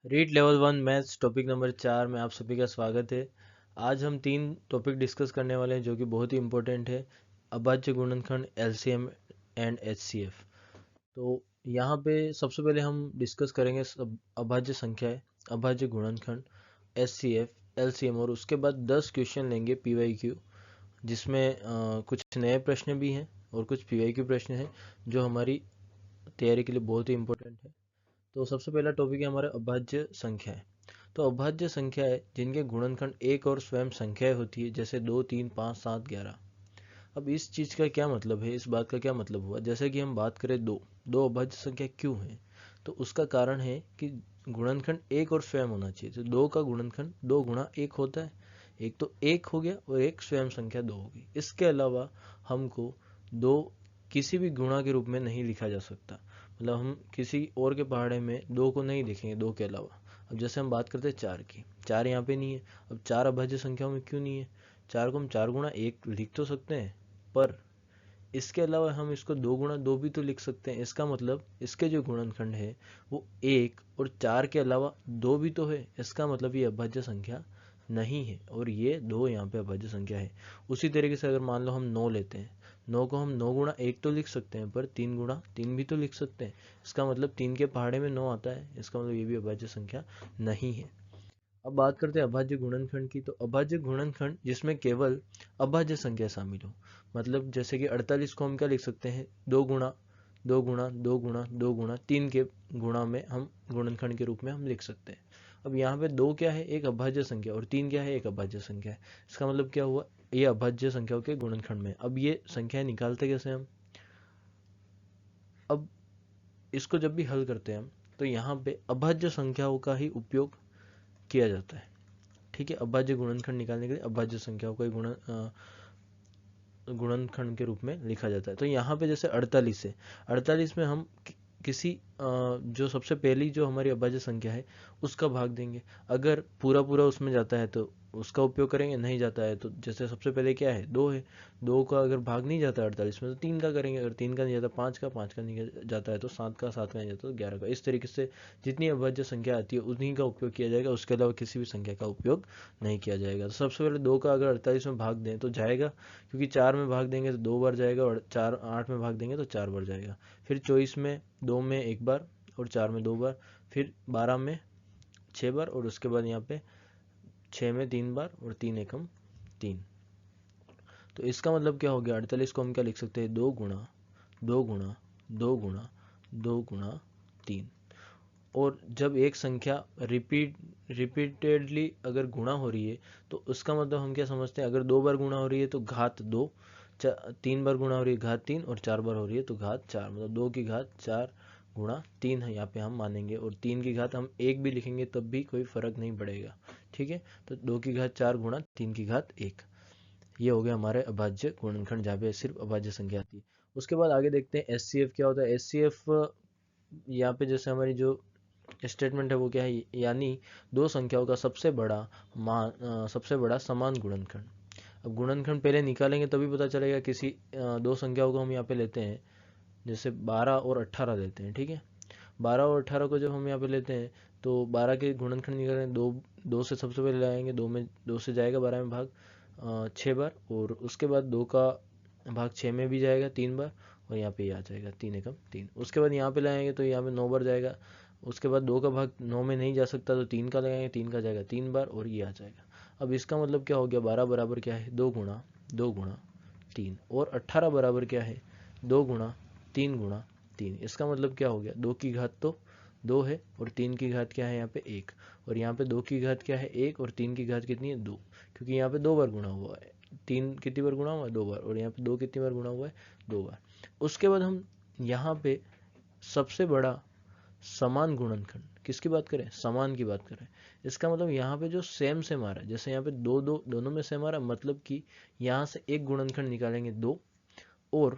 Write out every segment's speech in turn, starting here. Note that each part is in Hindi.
REET level 1 maths topic number 4 में आप सभी का स्वागत है। आज हम 3 टॉपिक डिस्कस करने वाले हैं जो कि बहुत ही इंपॉर्टेंट है। अभाज्य गुणनखंड, एलसीएम एंड एचसीएफ। तो यहाँ पे सबसे पहले हम डिस्कस करेंगे सब अभाज्य संख्याएं, अभाज्य गुणनखंड, एचसीएफ, एलसीएम और उसके बाद 10 क्वेश्चन लेंगे पीवाईक्यू, जिसमें कुछ नए प्रश्न भी हैं और कुछ पीवाईक्यू प्रश्न हैं जो हमारी तैयारी के लिए बहुत ही इंपॉर्टेंट है। तो सबसे पहला टॉपिक है हमारा अभाज्य संख्याएं। तो अभाज्य संख्याएं जिनके गुणनखंड एक और स्वयं संख्याएं होती है, जैसे 2, 3, 5, 7, 11। अब इस चीज का क्या मतलब है, इस बात का क्या मतलब हुआ, जैसे कि हम बात करें दो दो अभाज्य संख्या क्यों है, तो उसका कारण है कि गुणनखंड एक और स्वयं होना चाहिए। तो दो का गुणनखंड 2 गुणा 1 होता है। एक तो 1 हो गया और एक स्वयं संख्या 2 होगी। इसके अलावा हमको दो किसी भी गुणा के रूप में नहीं लिखा जा सकता। मतलब हम किसी और के पहाड़े में 2 को नहीं लिखेंगे 2 के अलावा। अब जैसे हम बात करते हैं 4 की, 4 यहाँ पे नहीं है। अब 4 अभाज्य संख्याओं में क्यों नहीं है? 4 को हम 4 गुणा 1 लिख तो सकते हैं, पर इसके अलावा हम इसको 2 गुणा 2 भी तो लिख सकते हैं। इसका मतलब इसके जो गुणनखंड है वो 1 और 4 के अलावा 2 भी तो है। इसका मतलब ये अभाज्य संख्या नहीं है और ये 2 यहाँ पे अभाज्य संख्या है। उसी तरीके से अगर मान लो हम 9 लेते हैं, 9 को हम 9 गुणा 1 तो लिख सकते हैं, पर 3 गुणा 3 भी तो लिख सकते हैं। इसका मतलब 3 के पहाड़े में 9 आता है। इसका मतलब ये भी अभाज्य संख्या नहीं है। अब बात करते हैं अभाज्य गुणनखंड की। तो अभाज्य गुणनखंड जिसमें केवल अभाज्य संख्या शामिल हो। मतलब जैसे कि 48 को हम क्या लिख सकते हैं, 2 गुणा 2 गुणा 2 गुणा 2 गुणा 3 के गुणा में हम गुणनखंड के रूप में हम लिख सकते हैं। अब यहाँ पे 2 क्या है, एक अभाज्य संख्या, और 3 क्या है, एक अभाज्य संख्या है। इसका मतलब क्या हुआ, ये अभाज्य संख्याओं के गुणनखंड में। अब ये संख्याएं निकालते कैसे हम? अब इसको जब भी हल करते हैं हम, तो यहाँ पे अभाज्य संख्याओं का ही उपयोग किया जाता है। ठीक है, अभाज्य गुणनखंड निकालने के लिए अभाज्य संख्याओं को गुणनखंड के रूप में लिखा जाता है। तो यहाँ पे जैसे 48 है, 48 में हम किसी जो सबसे पहली जो हमारी अभाज्य संख्या है उसका भाग देंगे। अगर पूरा पूरा उसमें जाता है तो उसका उपयोग करेंगे, नहीं जाता है तो जैसे सबसे पहले क्या है, 2 है, 2 का अगर भाग नहीं जाता 48 में तो 3 का करेंगे। अगर 3 का नहीं जाता 5 का नहीं जाता है तो 7 का, 7 का नहीं जाता तो 11 का। इस तरीके से जितनी अभाज्य संख्या आती है उन्हीं का उपयोग किया जाएगा, उसके अलावा किसी भी संख्या का उपयोग नहीं किया जाएगा। तो सबसे पहले 2 का अगर 48 में भाग दें तो जाएगा, क्योंकि 4 में भाग देंगे तो 2 बार जाएगा, और 8 में भाग देंगे तो 4 बार जाएगा। फिर 24 में 2 में 1 बार और 4 में 2 बार। फिर 12 में 6 बार और उसके बाद यहाँ पे 6 में 3 बार और 3 एकम 3। तो इसका मतलब क्या हो गया, 48 को हम क्या लिख सकते हैं, 2 गुणा 2 गुणा 2 गुणा 3। और जब एक संख्या रिपीटेडली अगर गुणा हो रही है तो उसका मतलब हम क्या समझते हैं, अगर 2 बार गुणा हो रही है तो घात 2, 3 बार गुणा हो रही है घात 3, और 4 बार हो रही है तो घात 4। मतलब 2 की घात 4 गुणा 3 है यहाँ पे हम मानेंगे, और 3 की घात हम 1 भी लिखेंगे तब भी कोई फर्क नहीं पड़ेगा। ठीक है, तो 2 की घात 4 गुणा 3 की घात 1। ये हो गया हमारे अभाज्य गुणनखंड, जहाँ पे सिर्फ अभाज्य संख्या आती है। उसके बाद आगे देखते हैं एस सी एफ क्या होता है। एस सी एफ यहाँ पे जैसे हमारी जो स्टेटमेंट है वो क्या है, यानी दो संख्याओं का सबसे बड़ा समान गुणनखंड। अब गुणनखंड पहले निकालेंगे तभी पता चलेगा। किसी दो संख्याओं को हम यहाँ पे लेते हैं, जैसे 12 और 18 लेते हैं। ठीक है, 12 और 18 को जब हम यहाँ पे लेते हैं तो 12 के गुणनखंड निकालें, दो दो से सबसे पहले लाएंगे, 2 से जाएगा 12 में भाग 6 बार, और उसके बाद 2 का भाग 6 में भी जाएगा 3 बार, और यहाँ पे आ जाएगा 3 एकम 3। उसके बाद यहाँ पे लाएंगे तो यहाँ पे 9 बार जाएगा। उसके बाद 2 का भाग 9 में नहीं जा सकता तो 3 का लगाएंगे, 3 का जाएगा 3 बार, और ये आ जाएगा। अब इसका मतलब क्या हो गया, 12 बराबर क्या है, 2 गुणा 3, और 18 बराबर क्या है, 2 गुणा 3 गुणा 3। इसका मतलब क्या हो गया, 2 की घात तो 2 है, और 3 की घात क्या है यहाँ पे 1, और यहाँ पे 2 की घात क्या है 1, और 3 की घात कितनी है 2, क्योंकि यहाँ पे 2 बार गुणा हुआ है। 3 कितनी बार गुणा हुआ है, 2 बार, और यहाँ पे 2 कितनी बार गुणा हुआ है, 2 बार। उसके बाद हम यहाँ पे सबसे बड़ा समान गुणनखंड किसकी बात करें, समान की बात करें। इसका मतलब यहाँ पे जो सेम सेम आ रहा है, जैसे यहाँ पे दो दो दोनों में सेम आ रहा है, मतलब कि यहाँ से एक गुणनखंड निकालेंगे 2, और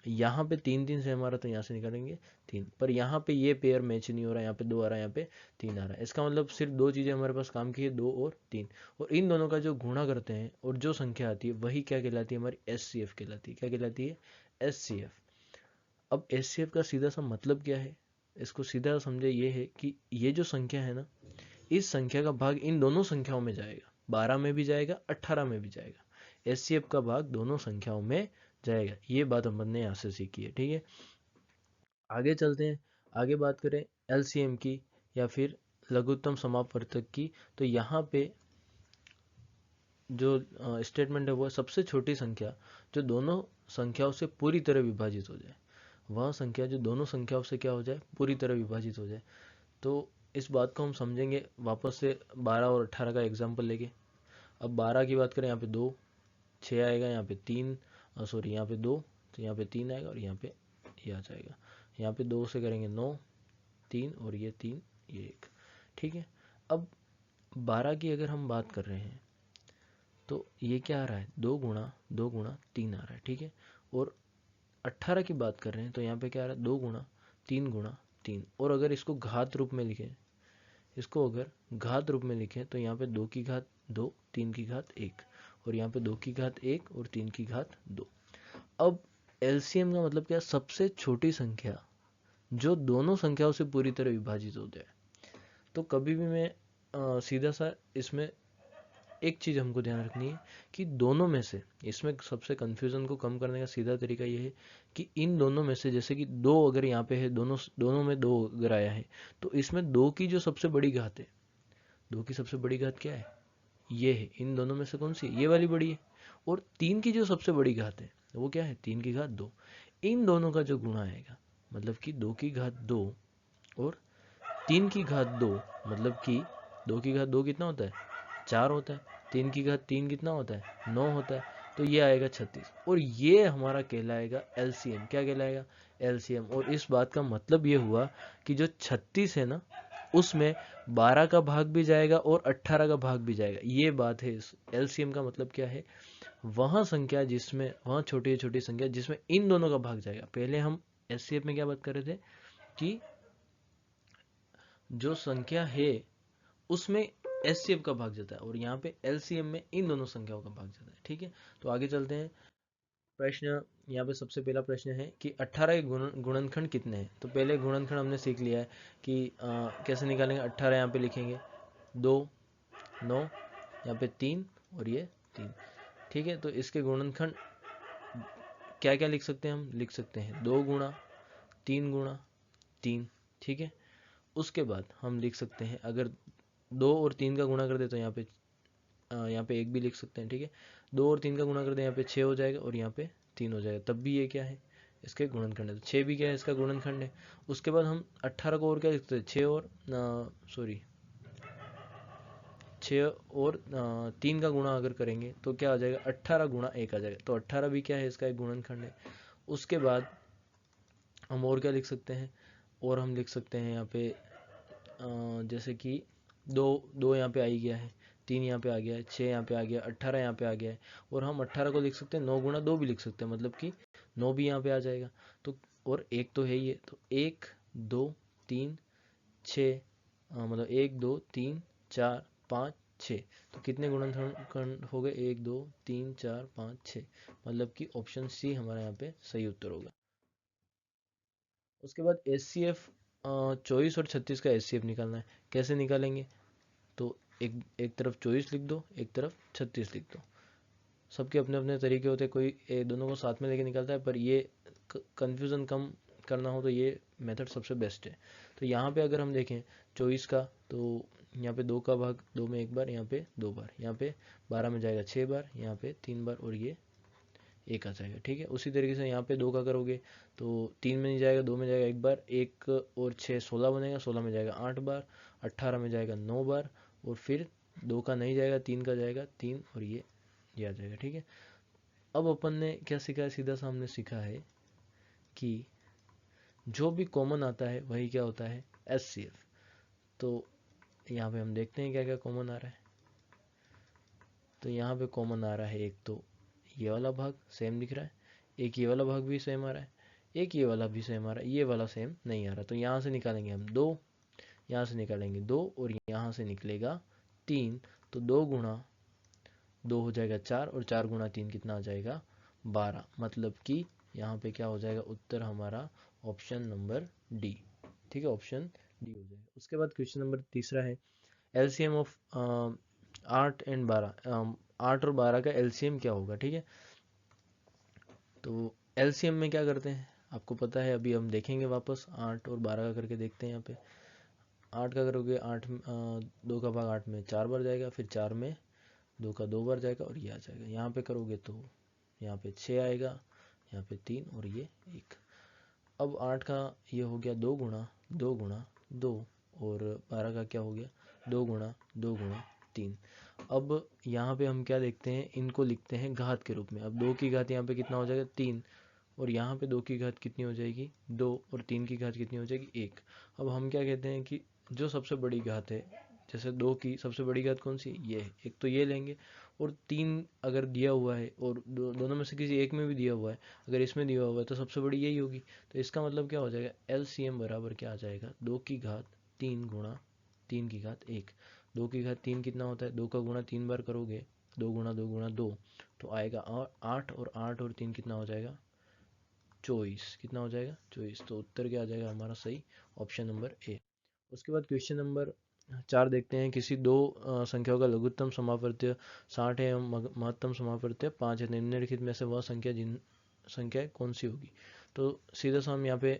यहाँ पे 3 3 सेम आ रहा है तो यहाँ से निकालेंगे 3। पर यहाँ पे ये पेयर मैच नहीं हो रहा है, यहाँ पे 2 आ रहा है, यहाँ पे 3 आ रहा है। इसका मतलब सिर्फ दो चीज़ें हमारे पास काम की है, 2 और 3, और इन दोनों का जो गुणा करते हैं और जो संख्या आती है वही क्या कहलाती है, हमारी एस सी एफ कहलाती है। क्या कहलाती है, एस सी एफ। अब एस सी एफ का सीधा सा मतलब क्या है, इसको सीधा समझे, ये है कि ये जो संख्या है ना, इस संख्या का भाग इन दोनों संख्याओं में जाएगा, 12 में भी जाएगा, 18 में भी जाएगा। एचसीएफ का भाग दोनों संख्याओं में जाएगा। ये बात अपन ने यहाँ से सीखी है, ठीक है। आगे चलते हैं, आगे बात करें एलसीएम की या फिर लघुत्तम समापवर्तक की। तो यहाँ पे जो स्टेटमेंट है वो सबसे छोटी संख्या जो दोनों संख्याओं से पूरी तरह विभाजित हो जाए, वह संख्या जो दोनों संख्याओं से क्या हो जाए, पूरी तरह विभाजित हो जाए। तो इस बात को हम समझेंगे वापस से 12 और 18 का एग्जाम्पल लेके। अब 12 की बात करें, यहाँ पे 2, 6 आएगा, यहाँ पे 3, सॉरी यहाँ पे 2, तो यहाँ पे 3 आएगा और यहाँ पे ये आ जाएगा। यहाँ पे 2 से करेंगे 9, 3 और ये 3, ये 1, ठीक है। अब 12 की अगर हम बात कर रहे हैं तो ये क्या आ रहा है, 2 गुणा 2 गुणा 3 आ रहा है, ठीक है। और 18 की बात कर रहे हैं तो यहाँ पे क्या आ रहा है, 2 गुणा 3 और अगर इसको घात रूप में लिखें, इसको अगर घात रूप में लिखें तो यहाँ पे 2 की घात 2, 3 की घात 1 और यहाँ पे 2 की घात 1 और 3 की घात 2। अब एलसीएम का मतलब क्या, सबसे छोटी संख्या जो दोनों संख्याओं से पूरी तरह विभाजित हो जाए। तो कभी भी मैं सीधा सा इसमें एक चीज़ हमको ध्यान रखनी है कि दोनों में से, इसमें सबसे कन्फ्यूज़न को कम करने का सीधा तरीका ये है कि इन दोनों में से, जैसे कि 2 अगर यहाँ पे है, दोनों दोनों में 2 अगर आया है तो इसमें 2 की जो सबसे बड़ी घात है, 2 की सबसे बड़ी घात क्या है, ये है। इन दोनों में से कौन सी, ये वाली बड़ी है। और 3 की जो सबसे बड़ी घात है वो क्या है, 3 की घात 2। इन दोनों का जो गुणा आएगा, मतलब कि 2 की घात 2 और 3 की घात 2, मतलब कि 2 की घात 2 कितना होता है, 4 होता है। 3 की घात 3 कितना होता है, 9 होता है। तो ये आएगा 36 और ये हमारा कहलाएगा एलसीएम। क्या कहलाएगा, एलसीएम। और इस बात का मतलब ये हुआ कि जो 36 है ना, उसमें 12 का भाग भी जाएगा और 18 का भाग भी जाएगा। ये बात है। इस एलसीएम का मतलब क्या है, वह संख्या जिसमें, वह छोटी छोटी संख्या जिसमें इन दोनों का भाग जाएगा। पहले हम एचसीएफ में क्या बात कर रहे थे कि जो संख्या है उसमें एचसीएफ का भाग जाता है और यहाँ पे एलसीएम में इन दोनों संख्याओं का भाग जाता है, ठीक है। तो आगे चलते हैं। प्रश्न, यहाँ पे सबसे पहला प्रश्न है कि 18 के गुणनखंड कितने हैं। तो पहले गुणनखंड हमने सीख लिया है कि कैसे निकालेंगे। 18 यहाँ पे लिखेंगे 2, 9, यहाँ पे 3 और ये 3, ठीक है। तो इसके गुणनखंड क्या क्या लिख सकते हैं, हम लिख सकते हैं 2 गुणा 3 गुणा 3, ठीक है। उसके बाद हम लिख सकते हैं, अगर 2 और 3 का गुणा कर दे तो यहाँ पे 1 भी लिख सकते हैं, ठीक है। 2 और 3 का गुणा कर दे, यहाँ पे 6 हो जाएगा और यहाँ पे 3 हो जाएगा, तब भी ये क्या है, इसके गुणनखंड है। तो 6 भी क्या है, इसका गुणनखंड है। उसके बाद हम 18 को और क्या लिख सकते हैं, 6 और 3 का गुणा अगर करेंगे तो क्या आ जाएगा, 18 गुणा 1 आ जाएगा। तो 18 भी क्या है, इसका एक गुणनखंड है। उसके बाद हम और क्या लिख सकते हैं, और हम लिख सकते हैं यहाँ पे जैसे कि 2 2 यहाँ पे आ ही गया है, 3 यहाँ पे आ गया है, 6 यहाँ पे आ गया, 18 यहाँ पे आ गया है। और हम 18 को लिख सकते हैं 9 गुणा 2 भी लिख सकते हैं, मतलब कि 9 भी यहाँ पे आ जाएगा। तो और 1 तो है ही है, तो 1 2 3 6, मतलब 1 2 3 4 5 6। तो कितने गुणनखंड हो गए, 1 2 3 4 5 6, मतलब कि ऑप्शन सी हमारा यहाँ पे सही उत्तर होगा। उसके बाद एच सी एफ, 24 और 36 का एच सी एफ निकालना है। कैसे निकालेंगे, तो एक एक तरफ 24 लिख दो, एक तरफ 36 लिख दो। सबके अपने अपने तरीके होते हैं, कोई दोनों को साथ में लेके निकालता है, पर ये कंफ्यूजन कम करना हो तो ये मेथड सबसे बेस्ट है। तो यहाँ पे अगर हम देखें 24 का, तो यहाँ पे 2 का भाग 2 में 1 बार, यहाँ पे 2 बार, यहाँ पे 12 में जाएगा 6 बार, यहाँ पे 3 बार और ये 1 आ जाएगा, ठीक है। उसी तरीके से यहाँ पे 2 का करोगे तो 3 में नहीं जाएगा, 2 में जाएगा 1 बार, 1 और 6 16 बनेगा, 16 में जाएगा 8 बार, 18 में जाएगा 9 बार और फिर 2 का नहीं जाएगा, 3 का जाएगा 3 और ये आ जाएगा, ठीक है। अब अपन ने क्या सीखा है, सीधा सा हमने सीखा है कि जो भी कॉमन आता है वही क्या होता है, एच सी एफ। तो यहाँ पे हम देखते हैं क्या क्या कॉमन आ रहा है। तो यहाँ पे कॉमन आ रहा है, एक तो ये वाला भाग सेम दिख रहा है, एक ये वाला भाग भी सेम आ रहा है, एक ये वाला भी सेम आ रहा है, ये वाला सेम नहीं आ रहा। तो यहाँ से निकालेंगे हम 2, यहाँ से निकालेंगे 2 और यहाँ से निकलेगा 3। तो 2 गुणा 2 हो जाएगा 4 और 4 गुणा 3 कितना आ जाएगा, 12। मतलब कि यहाँ पे क्या हो जाएगा, उत्तर हमारा ऑप्शन नंबर डी, ठीक है, ऑप्शन डी हो जाएगा। उसके बाद क्वेश्चन नंबर तीसरा है, LCM ऑफ 8 एंड 12, 8 और 12 का LCM क्या होगा, ठीक है। तो LCM में क्या करते हैं आपको पता है, अभी हम देखेंगे वापस 8 और 12 का करके देखते हैं। यहाँ पे 8 का करोगे 8 2 का भाग 8 में 4 बार जाएगा, फिर 4 में 2 का 2 बार जाएगा और ये आ जाएगा। यहाँ पे करोगे तो यहाँ पे 6 आएगा, यहाँ पे 3 और ये 1। अब 8 का ये हो गया 2 गुणा 2 गुणा 2, और 12 का क्या हो गया 2 गुणा 2 गुणा 3। अब यहाँ पे हम क्या देखते हैं, इनको लिखते हैं घात के रूप में। अब 2 की घात यहाँ पे कितना हो जाएगा 3, और यहाँ पे 2 की घात कितनी हो जाएगी 2, और 3 की घात कितनी हो जाएगी 1। अब हम क्या कहते हैं कि जो सबसे बड़ी घात है, जैसे 2 की सबसे बड़ी घात कौन सी, ये है, एक तो ये लेंगे, और 3 अगर दिया हुआ है और दोनों में से किसी एक में भी दिया हुआ है, अगर इसमें दिया हुआ है तो सबसे बड़ी यही होगी। तो इसका मतलब क्या हो जाएगा, LCM बराबर क्या आ जाएगा 2 की घात 3 गुणा 3 की घात 1। 2 की घात 3 कितना होता है, 2 का गुणा 3 बार करोगे 2 गुणा 2 गुणा 2, तो आएगा 8, और 8 और 3 कितना हो जाएगा 24। कितना हो जाएगा 24। तो उत्तर क्या आ जाएगा हमारा सही, ऑप्शन नंबर ए। उसके बाद क्वेश्चन नंबर 4 देखते हैं। किसी दो संख्याओं का लघुत्तम समापवर्त्य 60 है एवं महत्तम समापवर्त्य 5 है, निम्नलिखित में से वह संख्या कौन सी होगी। तो सीधा सा हम यहाँ पे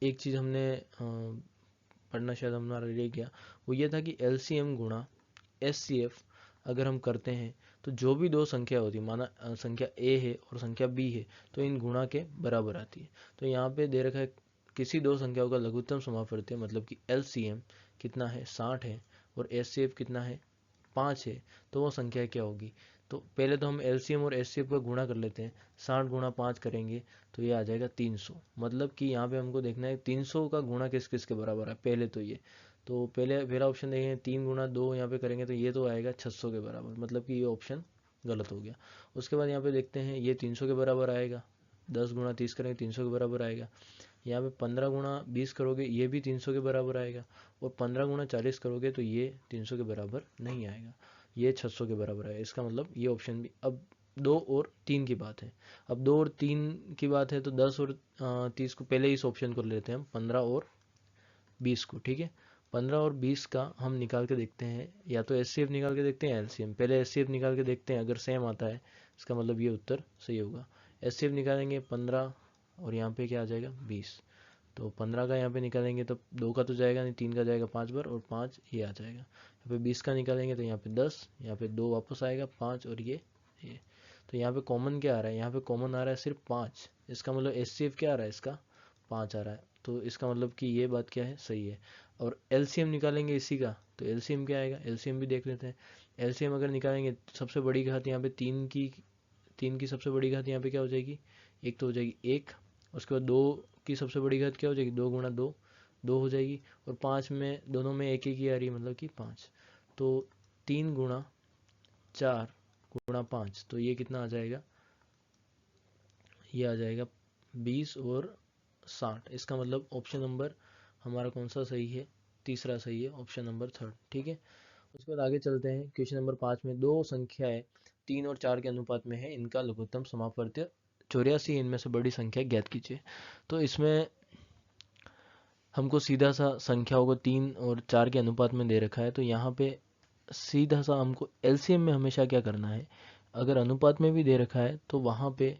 एक चीज़ हमने पढ़ना शायद हमारा रह गया, वो ये था कि LCM गुणा SCF अगर हम करते हैं तो जो भी दो संख्या होती है, माना संख्या A है और संख्या B है, तो इन गुणा के बराबर आती है। तो यहाँ पे दे रखा है किसी दो संख्याओं का लघुत्तम समापवर्त्य, मतलब कि LCM कितना है 60 है, और SCF कितना है 5 है, तो वो संख्या क्या होगी। तो पहले तो हम LCM और SCF का गुणा कर लेते हैं। 60 गुणा 5 करेंगे तो ये आ जाएगा 300। मतलब कि यहाँ पे हमको देखना है 300 का गुणा किस किस के बराबर है, पहले तो ये, तो पहला ऑप्शन देखेंगे 3 गुणा 2 यहाँ पे करेंगे तो ये तो आएगा 600 के बराबर, मतलब कि ये ऑप्शन गलत हो गया। उसके बाद यहाँ पे देखते हैं ये 300 के बराबर आएगा, 10 गुणा 30 करेंगे 300 के बराबर आएगा। यहाँ पे 15 गुणा 20 करोगे ये भी 300 के बराबर आएगा, और 15 गुणा 40 करोगे तो ये 300 के बराबर नहीं आएगा, ये 600 के बराबर आएगा। इसका मतलब ये ऑप्शन भी। अब 2 और 3 की बात है। अब 2 और 3 की बात है तो 10 और 30 को पहले इस ऑप्शन को लेते हैं हम, 15 और 20 को, ठीक है। 15 और 20 का हम निकाल के देखते हैं, या तो SCF निकाल के देखते हैं LCM। पहले SCF निकाल के देखते हैं, अगर सेम आता है इसका मतलब ये उत्तर सही होगा। SCF निकालेंगे 15, और यहाँ पे क्या आ जाएगा 20। तो 15 का यहाँ पे निकालेंगे तो 2 का तो जाएगा नहीं, 3 का जाएगा 5 बार, और 5 ये आ जाएगा। यहाँ पे 20 का निकालेंगे तो यहाँ पे 10, यहाँ पे 2 वापस आएगा 5, और ये। तो यहाँ पे कॉमन क्या आ रहा है, यहाँ पे कॉमन आ रहा है सिर्फ 5। इसका मतलब SCF क्या आ रहा है इसका 5 आ रहा है, तो इसका मतलब कि ये बात क्या है सही है। और LCM निकालेंगे इसी का, तो LCM क्या आएगा, LCM भी देख लेते हैं। LCM अगर निकालेंगे सबसे बड़ी घात यहाँ पे 3 की सबसे बड़ी घात यहाँ पे क्या हो जाएगी, एक तो हो जाएगी 1। उसके बाद 2 की सबसे बड़ी घात क्या हो जाएगी, 2 गुणा 2 2 हो जाएगी, और 5 में दोनों में एक एक ही आ रही है, मतलब कि 5। तो 3 गुणा 4 गुणा 5, तो ये कितना आ जाएगा, ये आ जाएगा 20 और 60। इसका मतलब ऑप्शन नंबर हमारा कौन सा सही है, तीसरा सही है, ऑप्शन नंबर 3, ठीक है। उसके बाद आगे चलते हैं। क्वेश्चन नंबर 5 में दो संख्याएं 3 और 4 के अनुपात में है, इनका लघुत्तम समापवर्त्य 84, इनमें से बड़ी संख्या ज्ञात कीजिए। तो इसमें हमको सीधा सा संख्याओं को 3 और 4 के अनुपात में दे रखा है, तो यहाँ पे सीधा सा हमको LCM में हमेशा क्या करना है, अगर अनुपात में भी दे रखा है तो वहाँ पे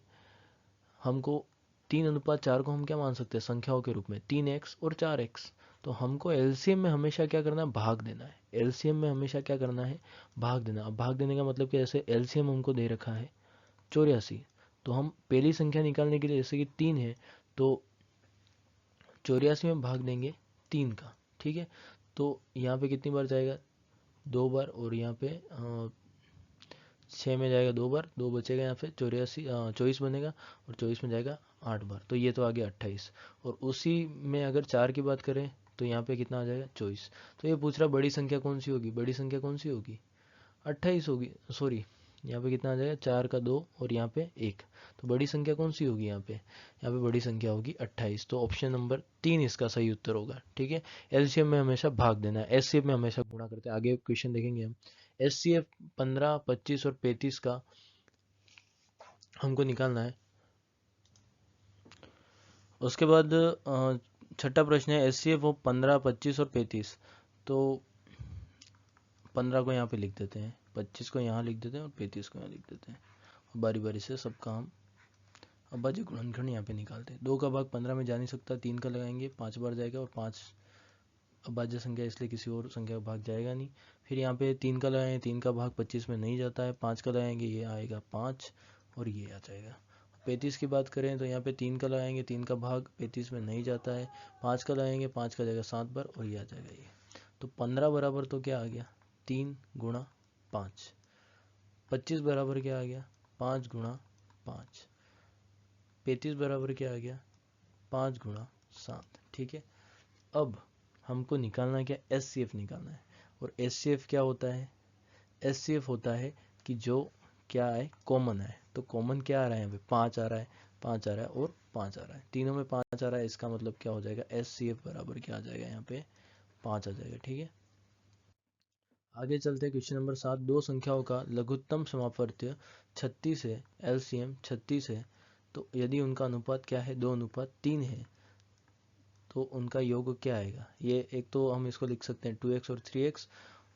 हमको 3:4 को हम क्या मान सकते हैं संख्याओं के रूप में, 3x और 4x। तो हमको LCM में हमेशा क्या करना है, भाग देना है। LCM में हमेशा क्या करना है, भाग देना। अब भाग देने का मतलब कि जैसे LCM हमको दे रखा है 84, तो हम पहली संख्या निकालने के लिए, जैसे कि 3 है, तो 84 में भाग देंगे 3 का, ठीक है। तो यहाँ पे कितनी बार जाएगा 2 बार, और यहाँ पे 6 में जाएगा 2 बार, 2 बचेगा, यहाँ पे 24 बनेगा, और 24 में जाएगा 8 बार, तो ये तो आ गया 28। और उसी में अगर 4 की बात करें तो यहाँ पे कितना आ जाएगा 24। तो ये पूछ रहा बड़ी संख्या कौन सी होगी, बड़ी संख्या कौन सी होगी 28 होगी, सॉरी यहाँ पे कितना आ जाएगा 4 का 2 और यहाँ पे 1। तो बड़ी संख्या कौन सी होगी, यहाँ पे बड़ी संख्या होगी 28। तो ऑप्शन नंबर 3 इसका सही उत्तर होगा, ठीक है। LCM में हमेशा भाग देना है, SCF में हमेशा गुणा करते हैं। आगे क्वेश्चन देखेंगे हम। SCF 15, 25 और 35 का हमको निकालना है। उसके बाद छठा प्रश्न है SCF ऑफ 15, 25 और 35। तो 15 को यहाँ पे लिख देते हैं, 25 को यहाँ लिख देते हैं और 35 को यहाँ लिख देते हैं। बारी बारी से सबका हम अभाज्य गुणनखंड यहाँ पे निकालते हैं। 2 का भाग 15 में जा नहीं सकता, 3 का लगाएंगे 5 बार जाएगा और 5 अभाज्य संख्या इसलिए किसी और संख्या का भाग जाएगा नहीं। फिर यहाँ पे 3 का लगाएंगे, 3 का भाग 25 में नहीं जाता है, 5 का लगाएंगे ये आएगा 5 और ये आ जाएगा। 35 की बात करें तो यहाँ पे 3 का लगाएंगे, 3 का भाग 35 में नहीं जाता है, 5 का लगाएंगे, 5 का जाएगा 7 बार और ये आ जाएगा ये। तो 15 बराबर तो क्या आ गया 3 गुणा 5। 25 बराबर क्या आ गया 5 गुणा 5। 35 बराबर क्या आ गया 5 गुणा 7। ठीक है, अब हमको निकालना क्या, SCF निकालना है। और SCF क्या होता है, SCF होता है कि जो क्या है कॉमन है। तो कॉमन क्या आ रहा है यहाँ पे 5 आ रहा है, 5 आ रहा है और 5 आ रहा है, तीनों में 5 आ रहा है। इसका मतलब क्या हो जाएगा SCF बराबर क्या आ जाएगा यहाँ पे 5 आ जाएगा। ठीक है, आगे चलते हैं क्वेश्चन नंबर 7। दो संख्याओं का लघुत्तम समापवर्त्य 36 है, LCM 36 है, तो यदि उनका अनुपात क्या है 2:3 है तो उनका योग क्या आएगा। ये एक तो हम इसको लिख सकते हैं 2x और 3x,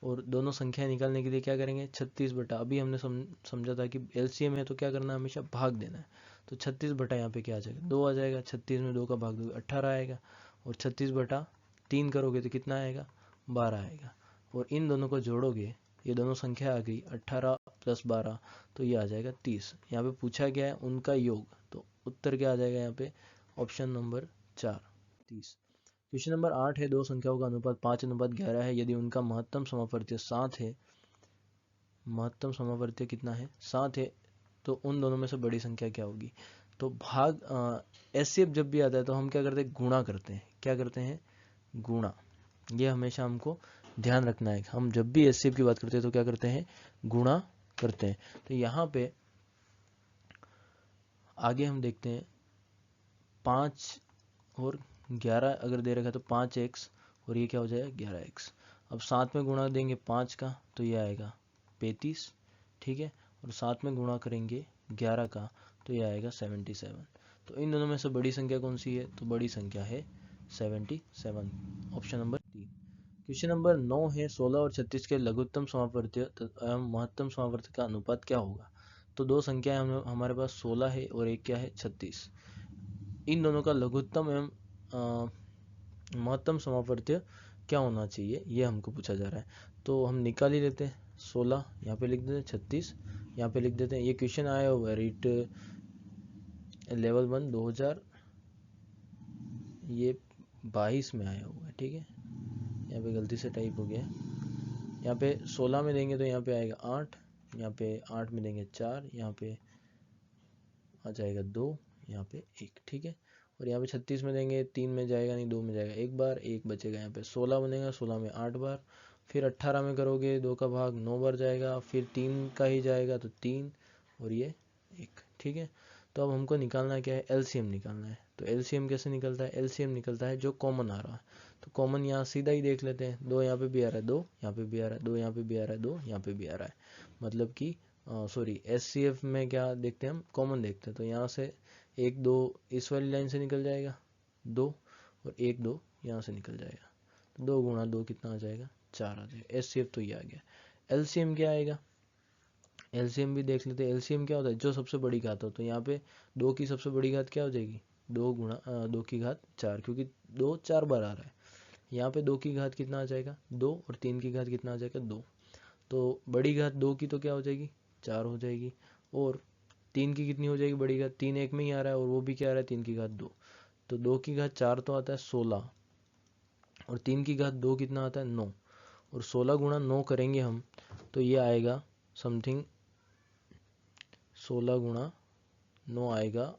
और दोनों संख्याएं निकालने के लिए क्या करेंगे 36 बटा, अभी हमने समझा था कि LCM है तो क्या करना है हमेशा भाग देना है। तो 36 बटा यहाँ पे क्या आ जाएगा 2 आ जाएगा, 36 में 2 का भाग दोगे 18 आएगा, और 36 बटा 3 करोगे तो कितना आएगा 12 आएगा, और इन दोनों को जोड़ोगे ये दोनों संख्या आ गई 18 + 12 तो ये आ जाएगा 30। यहाँ पे पूछा गया है उनका योग, तो उत्तर क्या आ जाएगा यहाँ पे ऑप्शन नंबर 4 30। क्वेश्चन नंबर 8 है। दो संख्याओं का अनुपात 5:11 है, यदि उनका महत्तम समापवर्त्य 7 है, महत्तम समापवर्त्य कितना है 7 है, तो उन दोनों में से बड़ी संख्या क्या होगी। तो भाग SCF जब भी आता है तो हम क्या करते हैं गुणा करते हैं, क्या करते हैं गुणा। ये हमेशा हमको ध्यान रखना है, हम जब भी SCF की बात करते हैं तो क्या करते हैं गुणा करते हैं। तो यहाँ पे आगे हम देखते हैं 5 और 11 अगर दे रखा है तो 5x और ये क्या हो जाएगा 11x। अब साथ में गुणा देंगे 5 का तो ये आएगा 35। ठीक है, और साथ में गुणा करेंगे 11 का तो ये आएगा 77। तो इन दोनों में से बड़ी संख्या कौन सी है, तो बड़ी संख्या है 77, ऑप्शन नंबर 3। क्वेश्चन नंबर 9 है। 16 और 36 के लघुत्तम समापवर्त्य एवं महत्तम समापवर्त्य का अनुपात क्या होगा। तो दो संख्याएं हमारे पास 16 है और एक क्या है 36। इन दोनों का लघुत्तम एवं महत्तम समापवर्त्य क्या होना चाहिए ये हमको पूछा जा रहा है। तो हम निकाल ही लेते हैं, 16 यहाँ पे लिख देते हैं, 36 यहाँ पे लिख देते हैं। ये क्वेश्चन आया हुआ है रीट लेवल 1 2000 ये 22 में आया हुआ है। ठीक है, यहाँ पे गलती से टाइप हो गया है। यहाँ पे 16 में देंगे तो यहाँ पे आएगा 8, यहाँ पे 8 में देंगे 4, यहाँ पे आ जाएगा 2, यहाँ पे 1। ठीक है, और यहाँ पे 36 में देंगे 3 में जाएगा नहीं, 2 में जाएगा 1 बार, 1 बचेगा। यहाँ पे 16 बनेगा, 16 में 8 बार, फिर 18 में करोगे 2 का भाग 9 बार जाएगा, फिर 3 का ही जाएगा तो 3 और ये 1। ठीक है, तो अब हमको निकालना क्या है LCM निकालना है। तो LCM कैसे निकलता है, LCM निकलता है जो कॉमन आ रहा है। तो कॉमन यहाँ सीधा ही देख लेते हैं, 2 यहाँ पे भी आ रहा है, 2 यहाँ पे भी आ रहा है, 2 यहाँ पे भी आ रहा है, 2 यहाँ पे भी आ रहा है, मतलब कि सॉरी SCF में क्या देखते हैं हम कॉमन देखते हैं। तो यहाँ से 1 2 इस वाली लाइन से निकल जाएगा 2, और 1 2 यहाँ से निकल जाएगा, तो 2 गुणा 2 कितना आ जाएगा 4 आ जाएगा। SCF तो ये आ गया। LCM क्या आएगा, LCM भी देख लेते हैं। LCM क्या होता है जो सबसे बड़ी घात हो, तो यहाँ पे 2 की सबसे बड़ी घात क्या हो जाएगी 2 गुणा 2 की घात 4, क्योंकि 2 4 बार आ रहा है। यहाँ पे 2 की घात कितना आ जाएगा 2, और 3 की घात कितना आ जाएगा 2। तो बड़ी घात 2 की तो क्या हो जाएगी 4 हो जाएगी, और 3 की कितनी हो जाएगी बड़ी घात, 3 एक में ही आ रहा है और वो भी क्या आ रहा है 3 की घात 2। तो 2 की घात 4 तो आता है 16, और 3 की घात 2 कितना आता है 9, और 16 गुणा 9 करेंगे हम तो ये आएगा समथिंग 16 गुणा 9 आएगा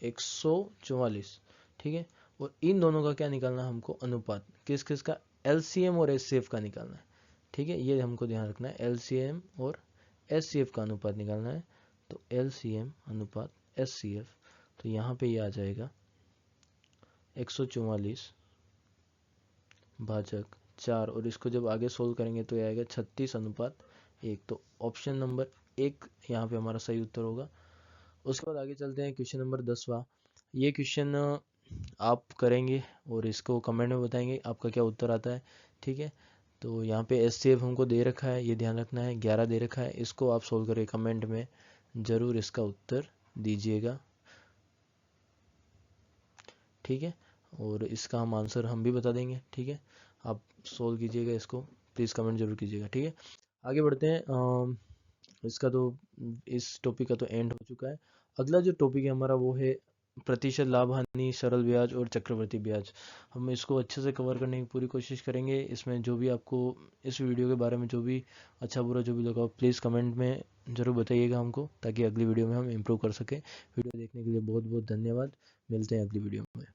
144। ठीक है, और इन दोनों का क्या निकालना है हमको अनुपात, किस किस का LCM और SCF का निकालना है। ठीक है, ये हमको ध्यान रखना है, LCM और SCF का अनुपात निकालना है। तो LCM अनुपात SCF, तो यहाँ पे ये आ जाएगा 144 भाजक 4, और इसको जब आगे सोल्व करेंगे तो ये आएगा 36:1। तो ऑप्शन नंबर 1 यहाँ पे हमारा सही उत्तर होगा। उसके बाद आगे चलते हैं क्वेश्चन नंबर 10वां। ये क्वेश्चन आप करेंगे और इसको कमेंट में बताएंगे आपका क्या उत्तर आता है। ठीक है, तो यहाँ पे HCF हमको दे रखा है, ये ध्यान रखना है, 11 दे रखा है। इसको आप सोल्व करके कमेंट में ज़रूर इसका उत्तर दीजिएगा, ठीक है। और इसका हम आंसर हम भी बता देंगे, ठीक है। आप सोल्व कीजिएगा इसको, प्लीज़ कमेंट जरूर कीजिएगा, ठीक है। आगे बढ़ते हैं। इसका तो इस टॉपिक का तो एंड हो चुका है। अगला जो टॉपिक है हमारा वो है प्रतिशत लाभ हानि, सरल ब्याज और चक्रवृद्धि ब्याज। हम इसको अच्छे से कवर करने की पूरी कोशिश करेंगे। इसमें जो भी आपको इस वीडियो के बारे में जो भी अच्छा बुरा जो भी लगा, प्लीज़ कमेंट में ज़रूर बताइएगा हमको, ताकि अगली वीडियो में हम इम्प्रूव कर सकें। वीडियो देखने के लिए बहुत बहुत धन्यवाद। मिलते हैं अगली वीडियो में।